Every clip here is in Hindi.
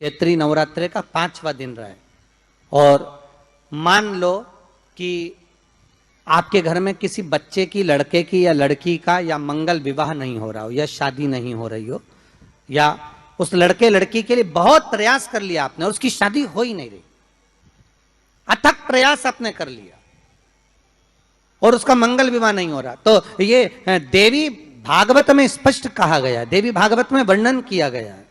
चैत्री नवरात्रि का 5वां दिन रहा है और मान लो कि आपके घर में किसी बच्चे की, लड़के की या लड़की का या मंगल विवाह नहीं हो रहा हो या शादी नहीं हो रही हो, या उस लड़के लड़की के लिए बहुत प्रयास कर लिया आपने और उसकी शादी हो ही नहीं रही, अथक प्रयास आपने कर लिया और उसका मंगल विवाह नहीं हो रहा, तो ये देवी भागवत में स्पष्ट कहा गया है, देवी भागवत में वर्णन किया गया है,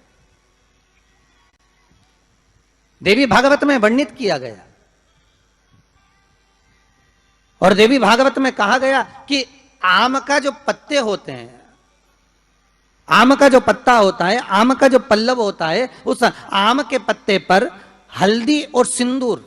देवी भागवत में वर्णित किया गया और देवी भागवत में कहा गया कि आम का जो पत्ते होते हैं, आम का जो पत्ता होता है, आम का जो पल्लव होता है, उस आम के पत्ते पर हल्दी और सिंदूर,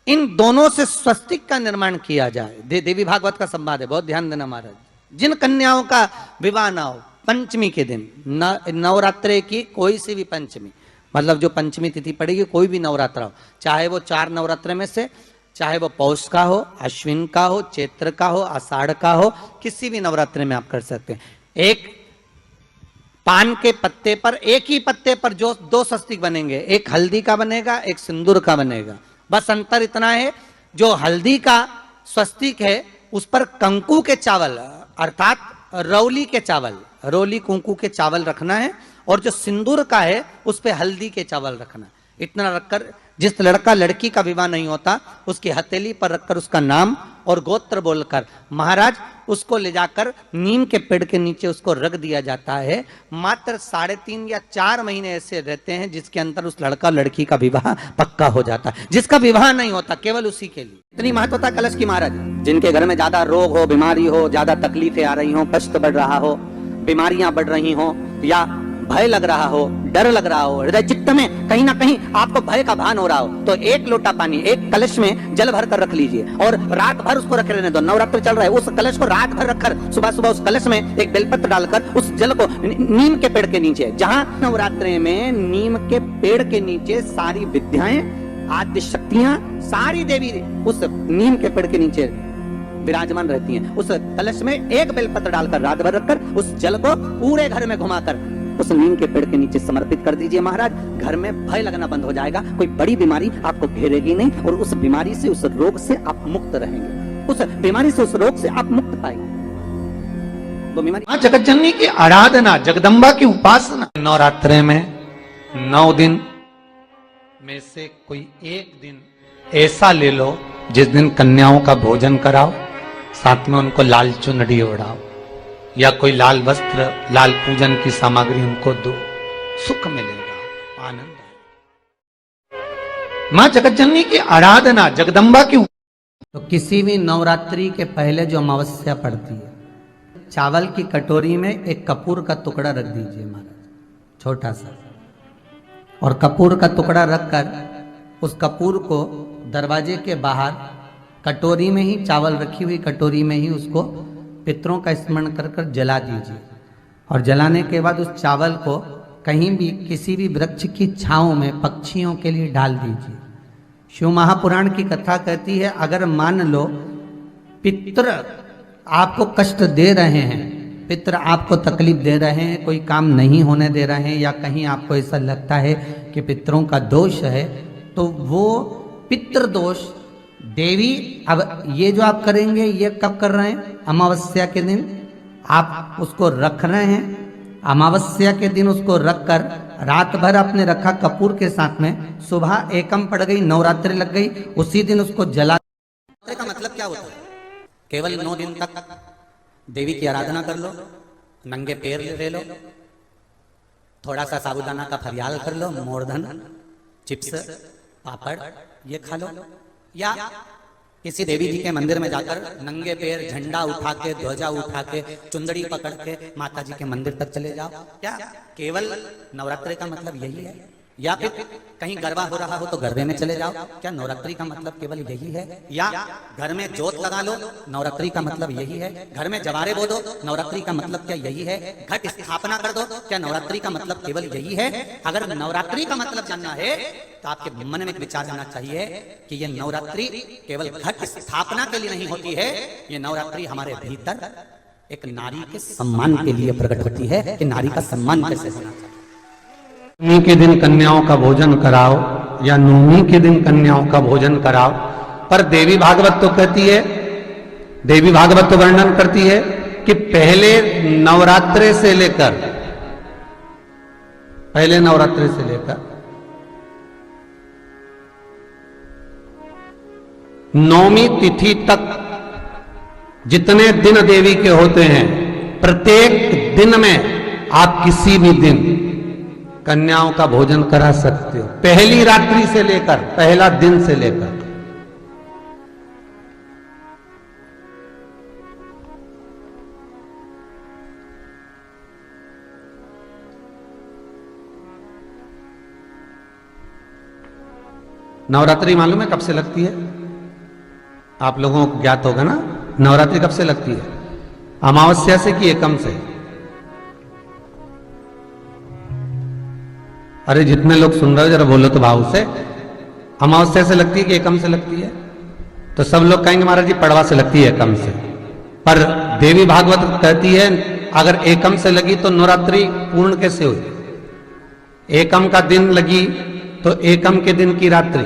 इन दोनों से स्वस्तिक का निर्माण किया जाए। देवी भागवत का संवाद है, बहुत ध्यान देना महाराज। जिन कन्याओं का विवाह ना हो पंचमी के दिन, नवरात्रे की कोई सी भी पंचमी, मतलब जो पंचमी तिथि पड़ेगी, कोई भी नवरात्र हो, चाहे वो 4 नवरात्र में से, चाहे वो पौष का हो, अश्विन का हो, चैत्र का हो, आषाढ़ का हो, किसी भी नवरात्रि में आप कर सकते हैं। एक पान के पत्ते पर, एक ही पत्ते पर जो 2 स्वस्तिक बनेंगे, एक हल्दी का बनेगा, एक सिंदूर का बनेगा। बस अंतर इतना है, जो हल्दी का स्वस्तिक है उस पर कंकु के चावल अर्थात रौली के चावल, रौली कुंकू के चावल रखना है, और जो सिंदूर का है उस पे हल्दी के चावल रखना है। इतना रखकर जिस लड़का लड़की का विवाह नहीं होता उसकी हथेली पर रखकर उसका नाम और गोत्र बोलकर महाराज उसको ले जाकर नीम के पेड़ के नीचे उसको रख दिया जाता है। मात्र 3.5 या 4 महीने ऐसे रहते हैं जिसके अंदर उस लड़का लड़की का विवाह पक्का हो जाता है। जिसका विवाह नहीं होता केवल उसी के लिए। इतनी महत्वता कलश की महाराज। जिनके घर में ज्यादा रोग हो, बीमारी हो, ज्यादा तकलीफें आ रही हो, कष्ट बढ़ रहा हो, बीमारियां बढ़ रही हो, या भय लग रहा हो, डर लग रहा हो, हृदय चित्त में कहीं ना कहीं आपको भय का भान हो रहा हो, तो 1 लोटा पानी, एक कलश में जल भर कर रख लीजिए और रात भर उसको रखे रहने दो। नवरात्र चल रहा है, उस कलश को रात भर रखकर सुबह सुबह उस कलश में एक बेलपत्र डालकर उस जल को नीम के पेड़ के नीचे, जहां नवरात्रि में नीम के पेड़ के नीचे सारी विद्याएं, आद्य शक्तियां, सारी देवी उस नीम के पेड़ के नीचे विराजमान रहती हैं। उस कलश में एक बेलपत्र डालकर रात भर रखकर उस जल को पूरे घर में घुमाकर उस नीम के पेड़ के नीचे समर्पित कर दीजिए महाराज। घर में भय लगना बंद हो जाएगा, कोई बड़ी बीमारी आपको घेरेगी नहीं और उस बीमारी से, उस रोग से आप मुक्त रहेंगे, उस बीमारी से, उस रोग से आप मुक्त पाएंगे। वो बीमारी जगत जननी की आराधना, जगदम्बा की उपासना। नवरात्रे में 9 दिन में से कोई एक दिन ऐसा ले लो जिस दिन कन्याओं का भोजन कराओ, साथ में उनको लाल चुनरी ओढ़ाओ या कोई लाल वस्त्र, लाल पूजन की सामग्री उनको दो, सुख मिलेगा, आनंद आएगा। मां जगतजननी की आराधना, जगदम्बा की। तो किसी भी नवरात्रि के पहले जो अमावस्या पड़ती है, चावल की कटोरी में एक कपूर का टुकड़ा रख दीजिए महाराज, छोटा सा, और कपूर का टुकड़ा रखकर उस कपूर को दरवाजे के बाहर कटोरी में ही, चावल रखी हुई कटोरी में ही उसको पितरों का स्मरण कर कर जला दीजिए। और जलाने के बाद उस चावल को कहीं भी किसी भी वृक्ष की छांव में पक्षियों के लिए डाल दीजिए। शिव महापुराण की कथा कहती है, अगर मान लो पितर आपको कष्ट दे रहे हैं, पितर आपको तकलीफ दे रहे हैं, कोई काम नहीं होने दे रहे हैं, या कहीं आपको ऐसा लगता है कि पितरों का दोष है, तो वो पितृ दोष देवी, अब ये जो आप करेंगे ये कब कर रहे हैं? अमावस्या के दिन आप उसको रख रहे हैं। अमावस्या के दिन उसको रखकर रात भर आपने रखा कपूर के साथ में, सुबह एकम पड़ गई, नवरात्रि लग गई, उसी दिन उसको जला। का मतलब क्या होता है? केवल 9 दिन तक देवी की आराधना कर लो, नंगे पैर ले लो, थोड़ा सा साबूदाना का फरियाल कर लो, मोरधन, चिप्स, पापड़ ये खा लो, या किसी देवी जी के मंदिर में जाकर नंगे पैर झंडा उठा के, ध्वजा उठा के, चुंदड़ी पकड़ के माता जी के मंदिर तक चले जाओ। क्या केवल नवरात्रि का मतलब यही है? या फिर कहीं गरबा हो रहा हो तो गरबे में चले जाओ, क्या नवरात्रि का मतलब केवल यही है? या घर में जोत लगा लो, नवरात्रि का मतलब यही है? घर में जवारे बो दो, नवरात्रि का मतलब क्या यही है? घट स्थापना कर दो, क्या नवरात्रि का मतलब केवल यही है? अगर नवरात्रि का मतलब जानना है तो आपके मन में विचार आना चाहिए कि ये नवरात्रि केवल घट स्थापना के लिए नहीं होती है, ये नवरात्रि हमारे भीतर एक नारी के सम्मान के लिए प्रकट होती है कि नारी का सम्मान कैसे होना चाहिए। नवमी के दिन कन्याओं का भोजन कराओ या नवमी के दिन कन्याओं का भोजन कराओ, पर देवी भागवत तो कहती है, देवी भागवत तो वर्णन करती है कि पहले नवरात्रे से लेकर नौमी तिथि तक जितने दिन देवी के होते हैं, प्रत्येक दिन में आप किसी भी दिन कन्याओं का भोजन करा सकते हो, पहली रात्रि से लेकर, पहला दिन से लेकर। नवरात्रि मालूम है कब से लगती है? आप लोगों को ज्ञात होगा ना, नवरात्रि कब से लगती है? अमावस्या से कि एकम से? अरे जितने लोग सुन रहे हो जरा बोलो तो भाव से। अमावस्या से लगती है कि एकम से लगती है? तो सब लोग कहेंगे महाराज जी पड़वा से लगती है, एकम से। पर देवी भागवत कहती है अगर एकम से लगी तो नवरात्रि पूर्ण कैसे हुई? एकम का दिन लगी तो एकम के दिन की रात्रि,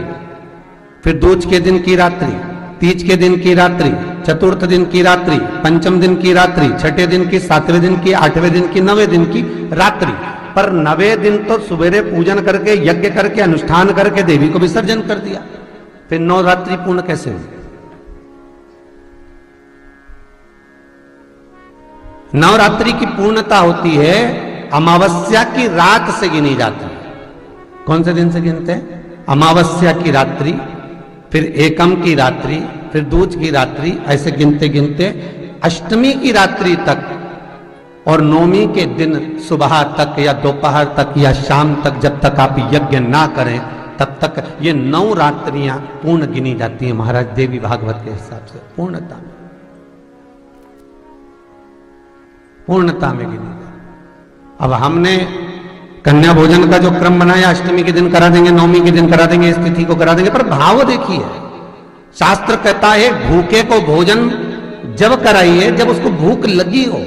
फिर दूज के दिन की रात्रि, तीज के दिन की रात्रि, चतुर्थ दिन की रात्रि, पंचम दिन की रात्रि, छठे दिन की, सातवें दिन की, आठवें दिन की, नवें दिन की रात्रि। पर नवें दिन तो सुबेरे पूजन करके, यज्ञ करके, अनुष्ठान करके देवी को विसर्जन कर दिया, फिर नवरात्रि पूर्ण कैसे हुई? नवरात्रि की पूर्णता होती है अमावस्या की रात से गिनी जाती है। कौन से दिन से गिनते हैं? अमावस्या की रात्रि, फिर एकम की रात्रि, फिर दूज की रात्रि, ऐसे गिनते गिनते अष्टमी की रात्रि तक और नौमी के दिन सुबह तक या दोपहर तक या शाम तक, जब तक आप यज्ञ ना करें तब तक ये 9 रात्रियां पूर्ण गिनी जाती हैं महाराज देवी भागवत के हिसाब से। पूर्णता में गिनी जाती। अब हमने कन्या भोजन का जो क्रम बनाया, अष्टमी के दिन करा देंगे, नौमी के दिन करा देंगे, इस तिथि को करा देंगे, पर भाव देखिए, शास्त्र कहता है भूखे को भोजन जब कराइए जब उसको भूख लगी हो।